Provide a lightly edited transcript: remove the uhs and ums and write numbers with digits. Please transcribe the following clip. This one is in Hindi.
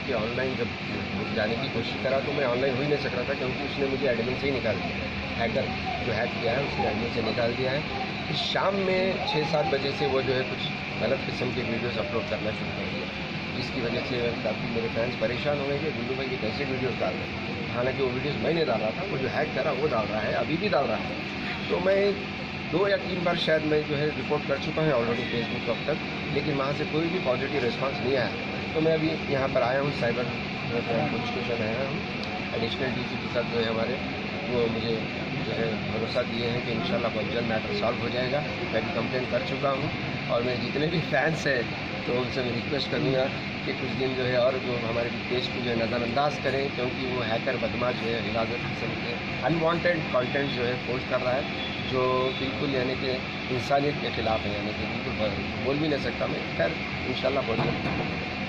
कि ऑनलाइन जब जाने की कोशिश करा तो मैं ऑनलाइन हो ही नहीं सक रहा था, क्योंकि उसने मुझे एडमिन से ही निकाल दिया। हैकर जो हैक किया है उसने एडमिन से निकाल दिया है। फिर शाम में 6-7 बजे से वो जो है कुछ गलत किस्म के वीडियोस अपलोड करना शुरू कर दिया, जिसकी वजह से काफ़ी मेरे फैंस परेशान हो गए कि गुल्लू भाई ये कैसे वीडियोस डाल रहे हैं। हालांकि वो वीडियोस मैं नहीं डाल रहा था, वो जो हैक करा वो डाल रहा है, अभी भी डाल रहा है। तो मैं 2 या 3 बार शायद मैं जो है रिपोर्ट कर चुका है ऑलरेडी फेसबुक अब तक, लेकिन वहाँ से कोई भी पॉजिटिव रिस्पांस नहीं आया। तो मैं अभी यहाँ पर आया हूँ, साइबर पुलिस स्टेशन आया हूँ। एडिशनल डीसी के साथ जो है हमारे, वो मुझे जो है भरोसा दिए हैं कि इंशाल्लाह बहुत जल्द मैटर सॉल्व हो जाएगा। मैं भी कंप्लेंट कर चुका हूँ, और मेरे जितने भी फैंस हैं तो उनसे मैं रिक्वेस्ट करूँगा कि कुछ दिन जो है और जो हमारे पेज को जो है नज़रअंदाज करें, क्योंकि वो हैकर बदमाश जो है हिफाजत किस्म के अनवांटेड कंटेंट जो है पोस्ट कर रहा है, जो बिल्कुल यानी कि इंसानियत के ख़िलाफ़ है, यानी कि बिल्कुल बोल भी नहीं सकता मैं। खैर इंशाल्लाह बहुत जल्द